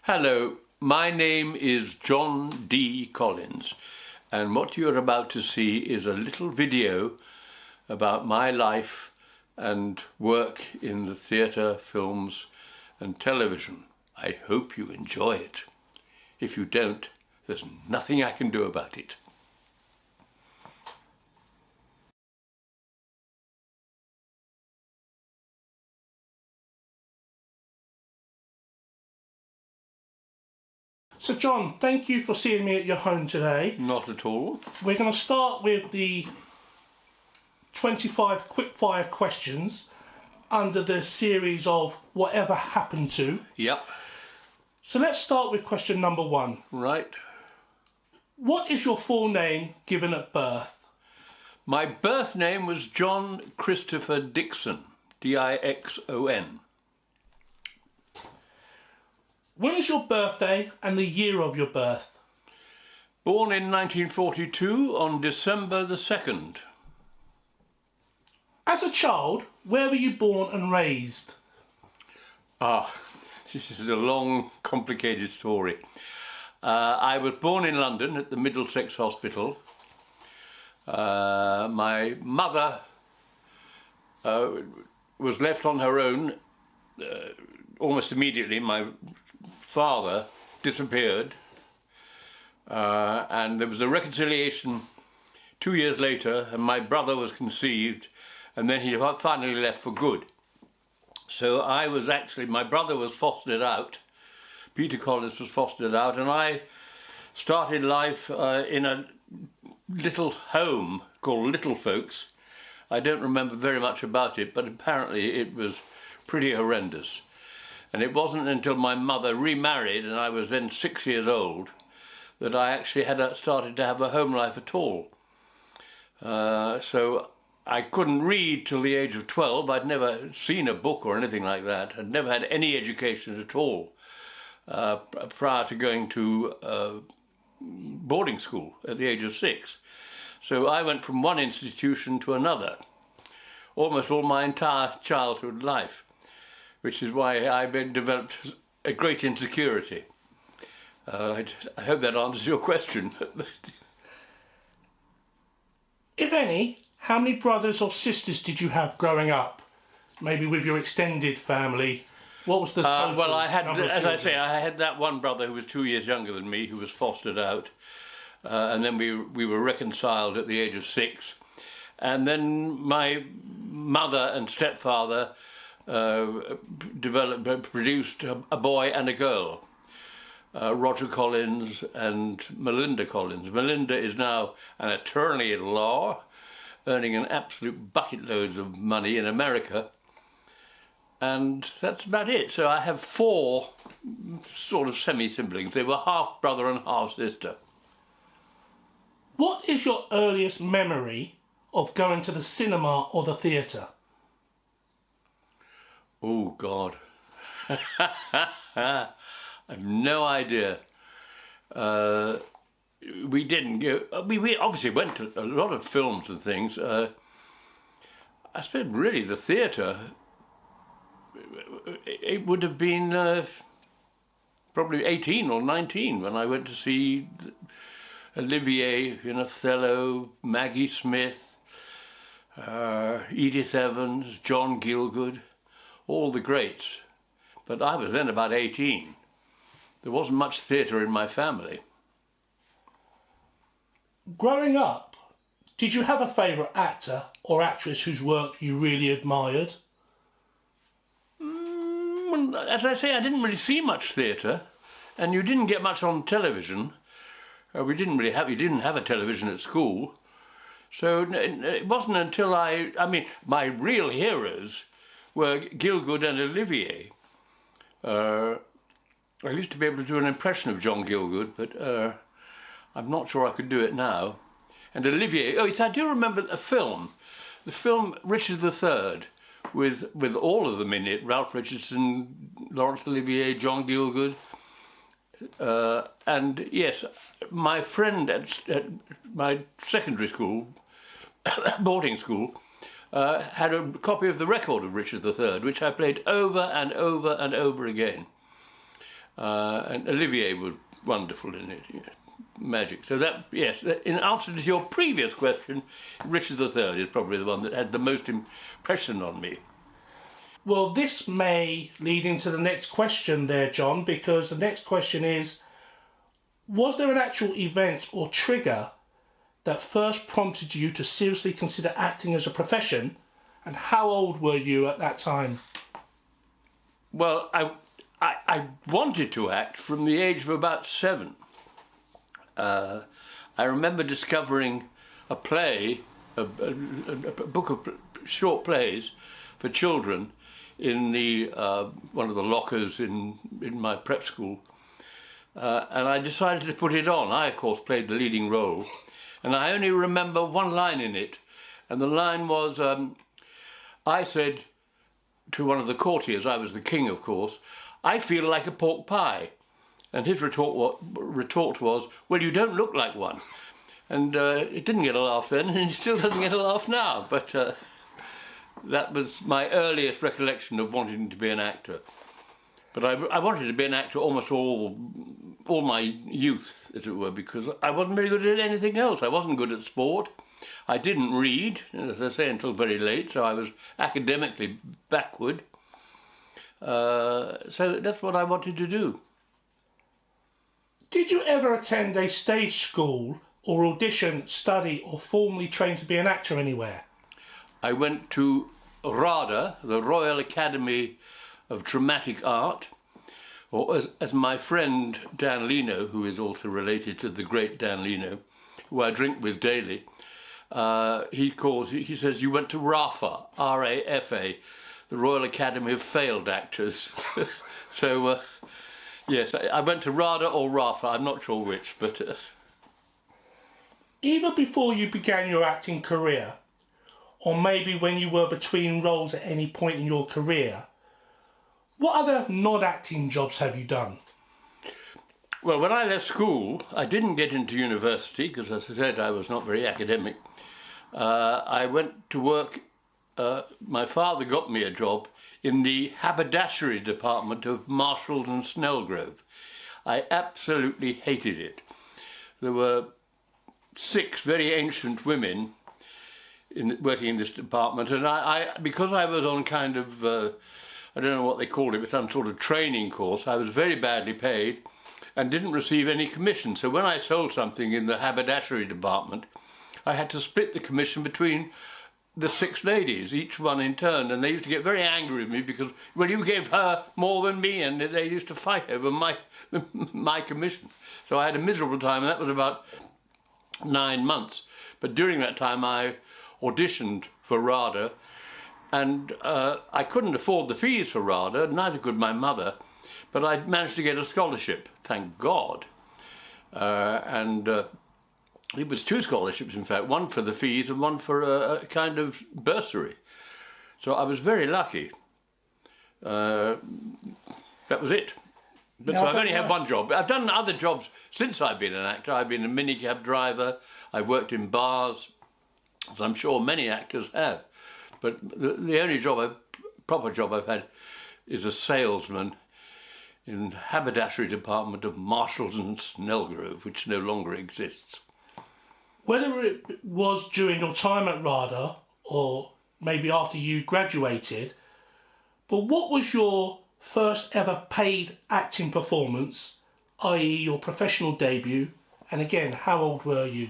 Hello, my name is John D. Collins, and what you're about to see is a little video about my life and work in the theatre, films and television. I hope you enjoy it. If you don't, there's nothing I can do about it. So John, thank you for seeing me at your home today. Not at all. We're going to start with the 25 quickfire questions under the series of Whatever Happened To. Yep. So let's start with question number 1. Right. What is your full name given at birth? My birth name was John Christopher Dixon, D-I-X-O-N. When is your birthday and the year of your birth? Born in 1942 on December the 2nd. As a child, where were you born and raised? This is a long, complicated story. I was born in London at the Middlesex Hospital. My mother was left on her own almost immediately. My father disappeared, and there was a reconciliation 2 years later, and my brother was conceived, and then he finally left for good. So my brother was fostered out, Peter Collins was fostered out, and I started life in a little home called Little Folks. I don't remember very much about it, but apparently it was pretty horrendous. And it wasn't until my mother remarried, and I was then 6 years old, that I actually started to have a home life at all. So I couldn't read till the age of 12. I'd never seen a book or anything like that. I'd never had any education at all prior to going to boarding school at the age of 6. So I went from one institution to another, almost all my entire childhood life, which is why I developed a great insecurity. I hope that answers your question. If any, how many brothers or sisters did you have growing up? Maybe with your extended family. What was the total well, I had, number of as I children? say, I had that one brother who was 2 years younger than me, who was fostered out, and then we were reconciled at the age of 6. And then my mother and stepfather produced a boy and a girl, Roger Collins and Melinda Collins. Melinda is now an attorney at law, earning an absolute bucket loads of money in America, and that's about it. So I have 4 sort of semi-siblings. They were half brother and half sister. What is your earliest memory of going to the cinema or the theatre? Oh, God. I have no idea. We didn't go. We obviously went to a lot of films and things. I suppose really the theatre, it would have been probably 18 or 19 when I went to see Olivier in Othello, Maggie Smith, Edith Evans, John Gielgud, all the greats. But I was then about 18. There wasn't much theatre in my family. Growing up, did you have a favourite actor or actress whose work you really admired? As I say, I didn't really see much theatre, and you didn't get much on television. You didn't have a television at school. So it wasn't until my real heroes were Gielgud and Olivier. I used to be able to do an impression of John Gielgud, but I'm not sure I could do it now. And Olivier, oh yes, I do remember the film Richard III, with all of them in it, Ralph Richardson, Laurence Olivier, John Gielgud. And yes, my friend at my secondary school, boarding school, had a copy of the record of Richard III, which I played over and over and over again. and Olivier was wonderful in it. Yeah. Magic. So that, yes, in answer to your previous question, Richard III is probably the one that had the most impression on me. Well, this may lead into the next question there, John, because the next question is, was there an actual event or trigger that first prompted you to seriously consider acting as a profession, and how old were you at that time? Well, I wanted to act from the age of about 7. I remember discovering a play, a book of short plays for children in the one of the lockers in my prep school, and I decided to put it on. I, of course, played the leading role, and I only remember one line in it, and the line was, I said to one of the courtiers, I was the king, of course, "I feel like a pork pie." And his retort was, "Well, you don't look like one." And it didn't get a laugh then, and it still doesn't get a laugh now. But that was my earliest recollection of wanting to be an actor. But I wanted to be an actor almost all my youth, as it were, because I wasn't very good at anything else. I wasn't good at sport. I didn't read, as I say, until very late, so I was academically backward. So that's what I wanted to do. Did you ever attend a stage school or audition, study or formally train to be an actor anywhere? I went to RADA, the Royal Academy of Dramatic Art, or as my friend Dan Leno, who is also related to the great Dan Leno, who I drink with daily, he says, "You went to RAFA, R-A-F-A, the Royal Academy of Failed Actors." So, yes, I went to RADA or RAFA, I'm not sure which, but... Either before you began your acting career, or maybe when you were between roles at any point in your career, what other non-acting jobs have you done? Well, when I left school, I didn't get into university, because as I said, I was not very academic. I went to work, my father got me a job in the haberdashery department of Marshalls and Snellgrove. I absolutely hated it. There were 6 very ancient women working in this department, and I because I was on kind of, I don't know what they called it, but some sort of training course, I was very badly paid and didn't receive any commission. So when I sold something in the haberdashery department, I had to split the commission between the 6 ladies, each one in turn, and they used to get very angry with me because, well, you gave her more than me, and they used to fight over my commission. So I had a miserable time, and that was about 9 months. But during that time I auditioned for RADA, and I couldn't afford the fees for RADA, neither could my mother, but I managed to get a scholarship, thank God. It was 2 scholarships, in fact, one for the fees and one for a kind of bursary. So I was very lucky. That was it. But so I've only had one job. I've done other jobs since I've been an actor. I've been a minicab driver. I've worked in bars, as I'm sure many actors have. But the only proper job I've had is a salesman in the haberdashery department of Marshalls and Snellgrove, which no longer exists. Whether it was during your time at RADA or maybe after you graduated, but what was your first ever paid acting performance, i.e. your professional debut, and again, how old were you?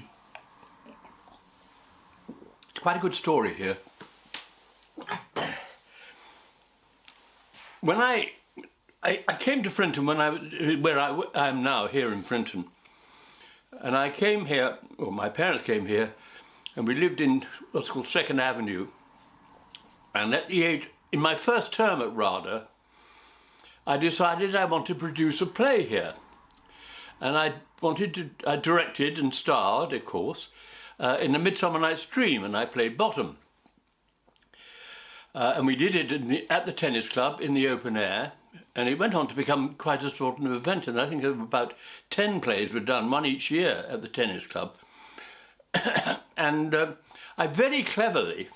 It's quite a good story here. When I came to Frinton where I am now, here in Frinton, and I came here, or my parents came here, and we lived in what's called 2nd Avenue. And at the age, in my first term at RADA, I decided I wanted to produce a play here. And I directed and starred, of course, in A Midsummer Night's Dream, and I played Bottom. And we did it at the tennis club in the open air, and it went on to become quite a sort of event, and I think about 10 plays were done, one each year at the tennis club. And I very cleverly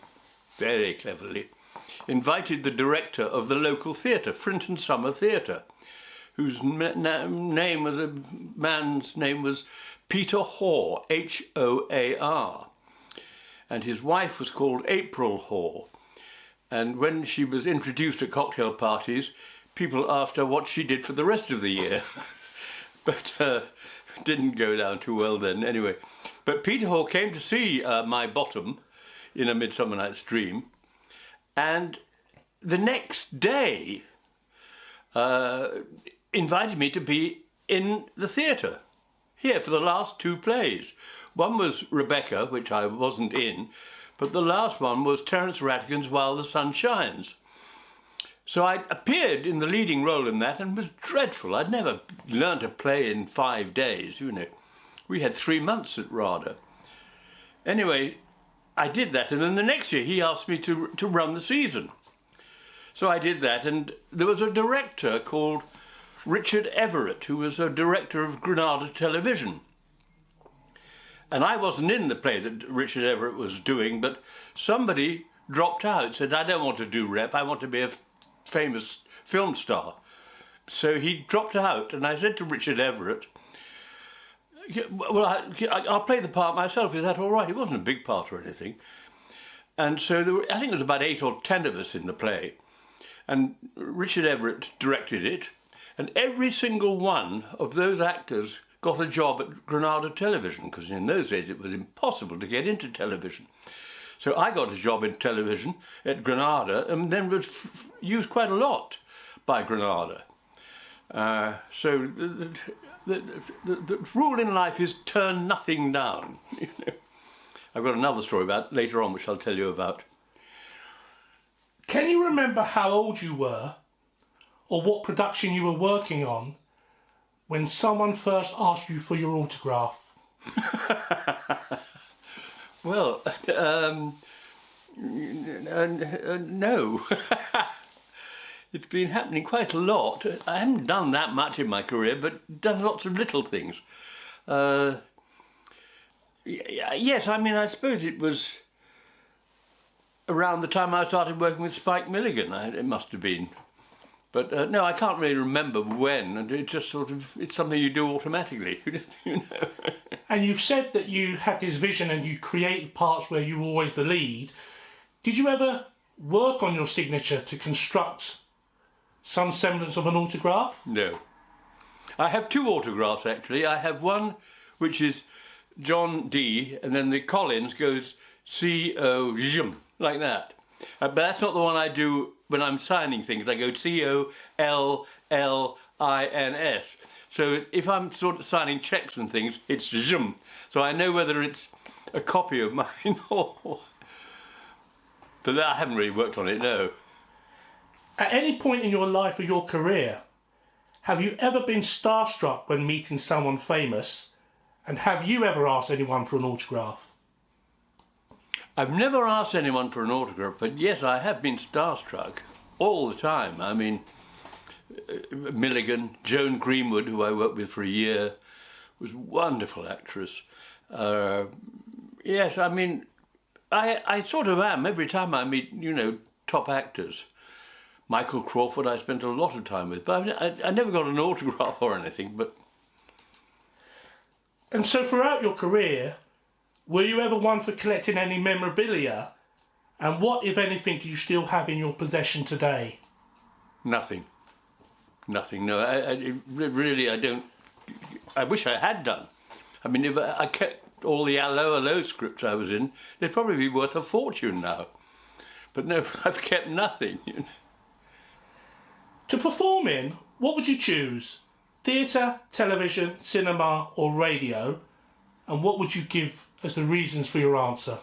invited the director of the local theatre, Frinton Summer Theatre, whose man's name was Peter Hoare, Hoar, and his wife was called April Hoare. And when she was introduced at cocktail parties, people asked her what she did for the rest of the year. But didn't go down too well then, anyway. But Peter Hoare came to see my bottom in A Midsummer Night's Dream, and the next day invited me to be in the theatre here for the last 2 plays. One was Rebecca, which I wasn't in, but the last one was Terence Rattigan's While the Sun Shines. So I appeared in the leading role in that and was dreadful. I'd never learned to play in 5 days, you know. We had 3 months at RADA. Anyway, I did that, and then the next year he asked me to run the season. So I did that, and there was a director called Richard Everett, who was a director of Granada Television. And I wasn't in the play that Richard Everett was doing, but somebody dropped out, said, I don't want to do rep, I want to be a famous film star. So he dropped out, and I said to Richard Everett, well, I'll play the part myself, is that all right? It wasn't a big part or anything. And so there were, I think there was about 8 or 10 of us in the play, and Richard Everett directed it, and every single one of those actors got a job at Granada Television, because in those days it was impossible to get into television. So I got a job in television at Granada, and then was used quite a lot by Granada. So the rule in life is turn nothing down. You know? I've got another story about later on, which I'll tell you about. Can you remember how old you were, or what production you were working on, when someone first asked you for your autograph? Well, no. It's been happening quite a lot. I haven't done that much in my career, but done lots of little things. Yes, I mean, I suppose it was around the time I started working with Spike Milligan, it must have been. But no, I can't really remember when, and it just sort of, it's something you do automatically, you know. And you've said that you had this vision and you created parts where you were always the lead. Did you ever work on your signature to construct some semblance of an autograph? No. I have 2 autographs, actually. I have one which is John D, and then the Collins goes C-O, like that. But that's not the one I do when I'm signing things. I go C-O-L-L-I-N-S. So if I'm sort of signing checks and things, it's Zhum. So I know whether it's a copy of mine or... But I haven't really worked on it, no. At any point in your life or your career, have you ever been starstruck when meeting someone famous? And have you ever asked anyone for an autograph? I've never asked anyone for an autograph, but yes, I have been starstruck all the time. I mean, Milligan, Joan Greenwood, who I worked with for a year, was a wonderful actress. Yes, I mean, I sort of am every time I meet, you know, top actors. Michael Crawford I spent a lot of time with, but I never got an autograph or anything, but... And so throughout your career, were you ever one for collecting any memorabilia? And what, if anything, do you still have in your possession today? Nothing. Nothing, no. I don't... I wish I had done. I mean, if I kept all the Allo Allo scripts I was in, they'd probably be worth a fortune now. But no, I've kept nothing. You know? To perform in, what would you choose? Theatre, television, cinema or radio? And what would you give as the reasons for your answer?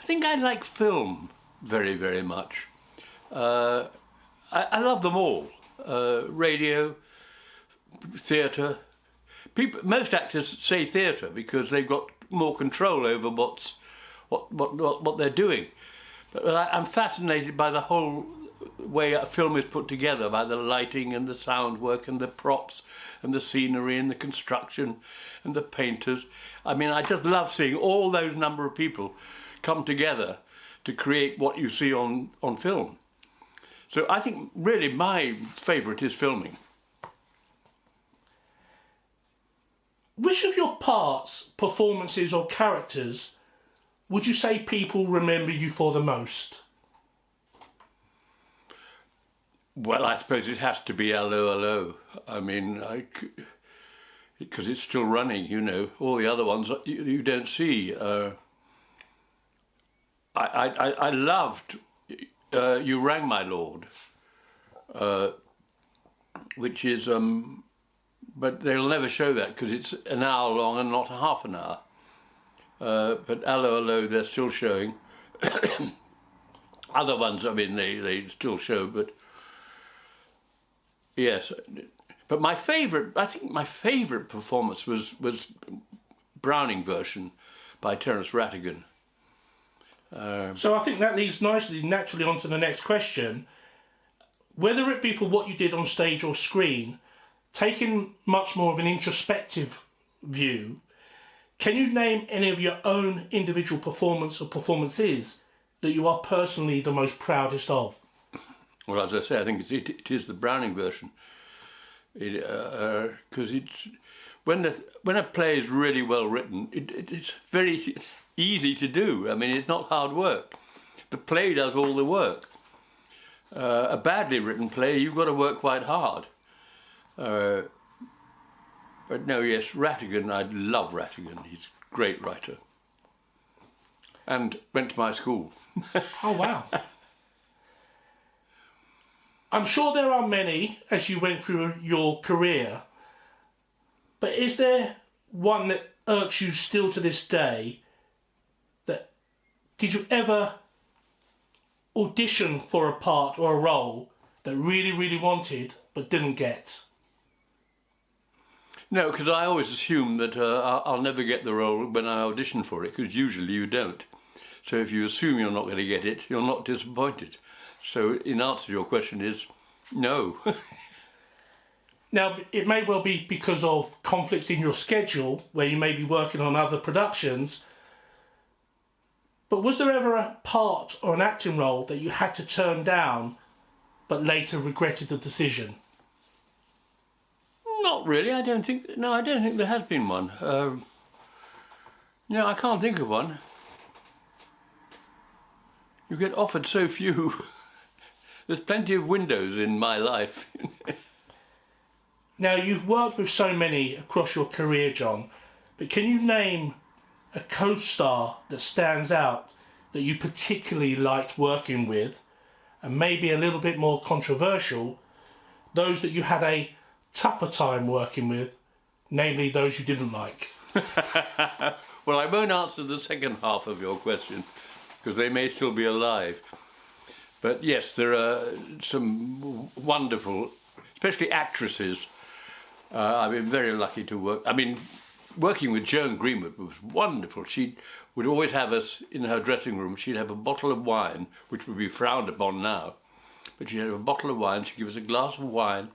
I think I like film very, very much. I love them all. Radio, theatre. Most actors say theatre because they've got more control over what they're doing. But I'm fascinated by the whole way a film is put together, by the lighting and the sound work and the props and the scenery and the construction and the painters. I mean, I just love seeing all those number of people come together to create what you see on film. So I think really my favourite is filming. Which of your parts, performances or characters would you say people remember you for the most? Well, I suppose it has to be Allo Allo. I mean, because it's still running, you know. All the other ones you don't see. I loved You Rang My Lord, which is, but they'll never show that because it's an hour long and not half an hour. But Allo Allo, they're still showing. Other ones, I mean, they still show, but yes. But my favourite, I think my favourite performance was Browning version by Terence Rattigan. So I think that leads naturally on to the next question. Whether it be for what you did on stage or screen, taking much more of an introspective view, can you name any of your own individual performance or performances that you are personally the most proudest of? Well, as I say, I think it is the Browning version. Because it's when a play is really well written, it's very easy to do. I mean, it's not hard work. The play does all the work. A badly written play, you've got to work quite hard. But no, yes, Rattigan, I love Rattigan. He's a great writer. And went to my school. Oh, wow. I'm sure there are many as you went through your career, but is there one that irks you still to this day? That did you ever audition for a part or a role that really wanted but didn't get? No, because I always assume that I'll never get the role when I audition for it, because usually you don't. So if you assume you're not going to get it, you're not disappointed. So in answer to your question is no. Now, it may well be because of conflicts in your schedule where you may be working on other productions, but was there ever a part or an acting role that you had to turn down but later regretted the decision? Not really, I don't think there has been one. No, I can't think of one. You get offered so few. There's plenty of windows in my life. Now, you've worked with so many across your career, John, but can you name a co-star that stands out that you particularly liked working with, and maybe a little bit more controversial, those that you had a tougher time working with, namely those you didn't like? Well, I won't answer the second half of your question, because they may still be alive. But yes, there are some wonderful, especially actresses. I've been very lucky to work. I mean, working with Joan Greenwood was wonderful. She would always have us in her dressing room. She'd have a bottle of wine, which would be frowned upon now. But she'd have a bottle of wine. She'd give us a glass of wine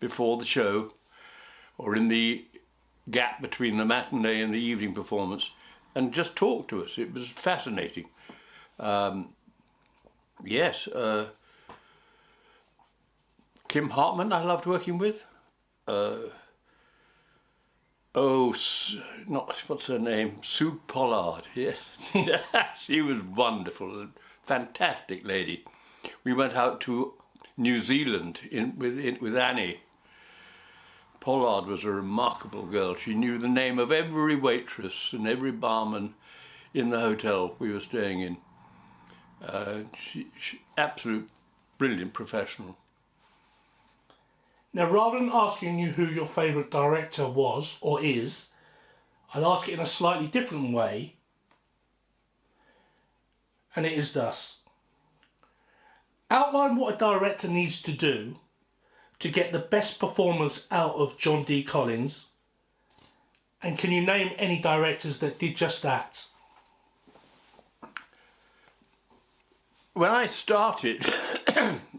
before the show, or in the gap between the matinee and the evening performance, and just talk to us. It was fascinating. Yes, Kim Hartman I loved working with. What's her name? Sue Pollard, yes. She was wonderful, a fantastic lady. We went out to New Zealand with Annie. Pollard was a remarkable girl. She knew the name of every waitress and every barman in the hotel we were staying in. She absolute brilliant professional. Now, rather than asking you who your favourite director was or is, I'll ask it in a slightly different way, and it is thus. Outline what a director needs to do to get the best performance out of John D. Collins, and can you name any directors that did just that? When I started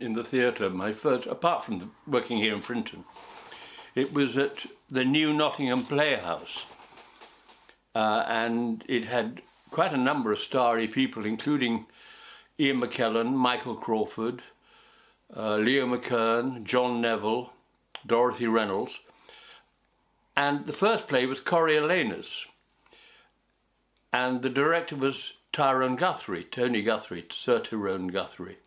in the theatre, my first, apart from working here in Frinton, it was at the new Nottingham Playhouse, and it had quite a number of starry people, including Ian McKellen, Michael Crawford, Leo McKern, John Neville, Dorothy Reynolds. And the first play was Coriolanus. And the director was Tony Guthrie, Sir Tyrone Guthrie.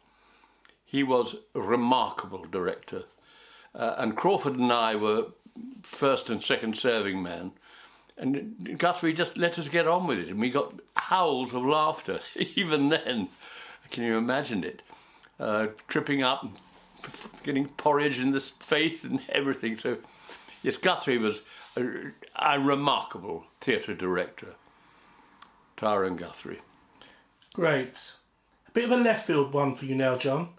He was a remarkable director. And Crawford and I were first and second serving men. And Guthrie just let us get on with it. And we got howls of laughter, even then. Can you imagine it? Tripping up, getting porridge in the face and everything. So, yes, Guthrie was a remarkable theatre director. Tyrone Guthrie. Great. A bit of a left field one for you now, John.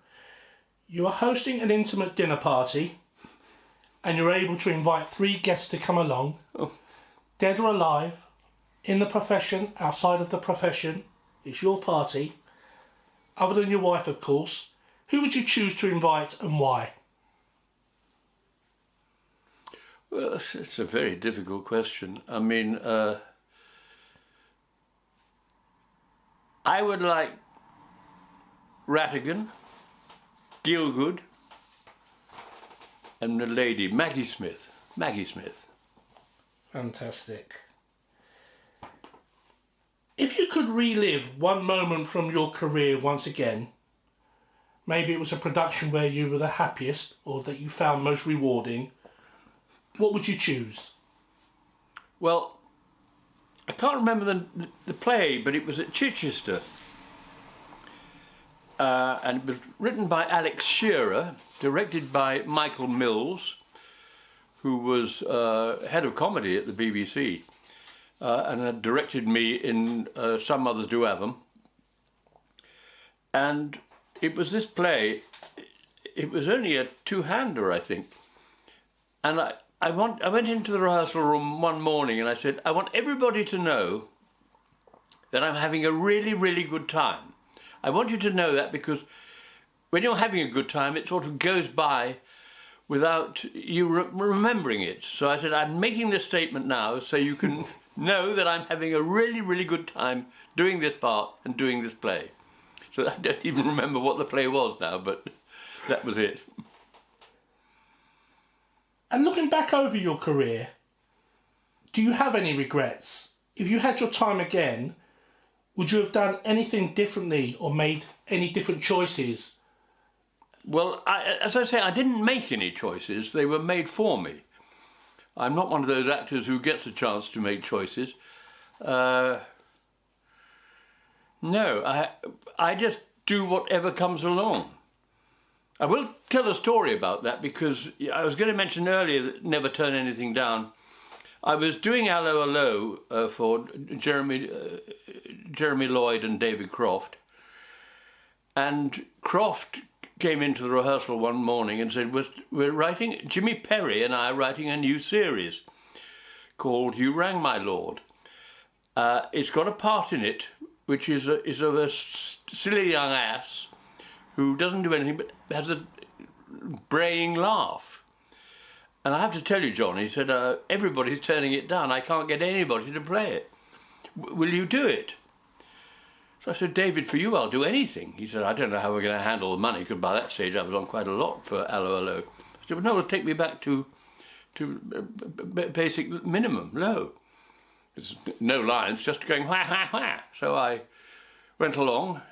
You are hosting an intimate dinner party and you're able to invite 3 guests to come along, dead or alive, in the profession, outside of the profession. It's your party. Other than your wife, of course. Who would you choose to invite and why? Well, it's a very difficult question. I mean, I would like Rattigan, Gielgud, and the lady, Maggie Smith. Fantastic. If you could relive one moment from your career once again, maybe it was a production where you were the happiest or that you found most rewarding, what would you choose? Well, I can't remember the play, but it was at Chichester. And it was written by Alex Shearer, directed by Michael Mills, who was head of comedy at the BBC, and had directed me in Some Others Do Have 'Em. And it was this play, it was only a two-hander, I think. And I went into the rehearsal room one morning and I said, I want everybody to know that I'm having a really, really good time. I want you to know that because when you're having a good time, it sort of goes by without you remembering it. So I said, I'm making this statement now so you can know that I'm having a really, really good time doing this part and doing this play. So I don't even remember what the play was now, but that was it. And looking back over your career, do you have any regrets? If you had your time again, would you have done anything differently or made any different choices? Well, as I say, I didn't make any choices. They were made for me. I'm not one of those actors who gets a chance to make choices. No, I just do whatever comes along. I will tell a story about that because I was going to mention earlier that never turn anything down. I was doing Allo Allo for Jeremy Lloyd and David Croft. And Croft came into the rehearsal one morning and said, we're writing, Jimmy Perry and I are writing a new series called You Rang My Lord. It's got a part in it which is of a silly young ass who doesn't do anything but has a braying laugh. And I have to tell you, John, he said, everybody's turning it down. I can't get anybody to play it. Will you do it? So I said, David, for you, I'll do anything. He said, I don't know how we're going to handle the money, because by that stage I was on quite a lot for Allo Allo. I said, well, no, it'll take me back to basic minimum, low. There's no lines, just going wha, wha, wha. So I went along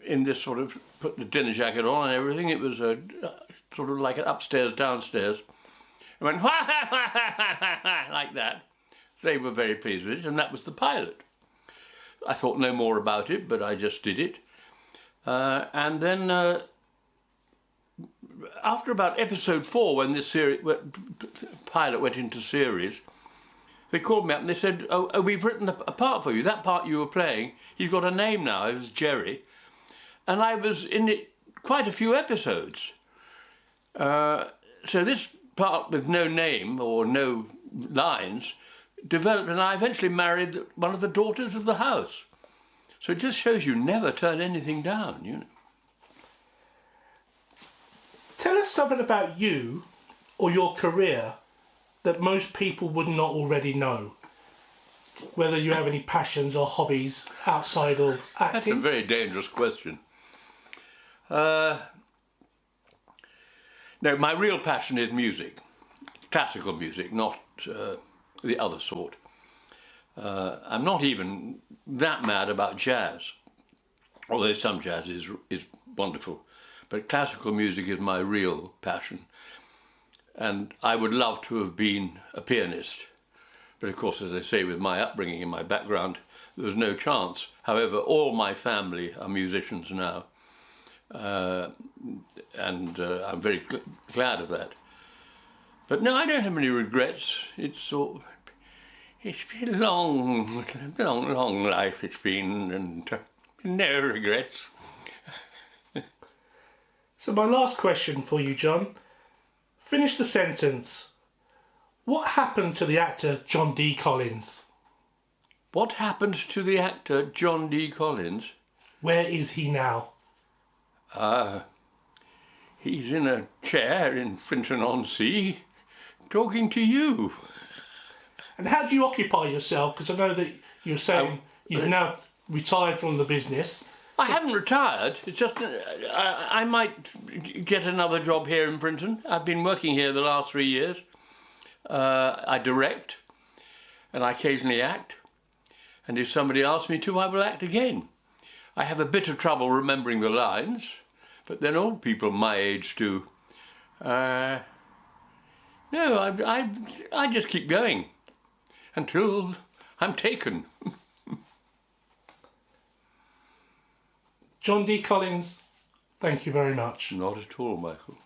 in this sort of, put the dinner jacket on and everything. It was sort of like an upstairs, downstairs. I went wha, wha, wha, wha, wha, like that. They were very pleased with it, and that was the pilot. I thought no more about it, but I just did it. And then after about episode 4, when this pilot went into series, they called me up and they said, oh, we've written a part for you. That part you were playing, he's got a name now. It was Jerry. And I was in it quite a few episodes. So this part with no name or no lines developed, and I eventually married one of the daughters of the house. So it just shows you never turn anything down, you know. Tell us something about you or your career that most people would not already know. Whether you have any passions or hobbies outside of acting. That's a very dangerous question. I No, my real passion is music. Classical music, not the other sort. I'm not even that mad about jazz, although some jazz is wonderful. But classical music is my real passion. And I would love to have been a pianist. But of course, as I say, with my upbringing and my background, there was no chance. However, all my family are musicians now. And I'm very glad of that. But no, I don't have any regrets. It's been a long life it's been, and no regrets. So my last question for you, John. Finish the sentence. What happened to the actor John D. Collins? What happened to the actor John D. Collins? Where is he now? He's in a chair in Frinton-on-Sea, talking to you. And how do you occupy yourself? Because I know that you're saying you've now retired from the business. I haven't retired. It's just I might get another job here in Frinton. I've been working here the last 3 years. I direct, and I occasionally act. And if somebody asks me to, I will act again. I have a bit of trouble remembering the lines, but then old people my age do. No, I just keep going until I'm taken. John D. Collins, thank you very much. Not at all, Michael.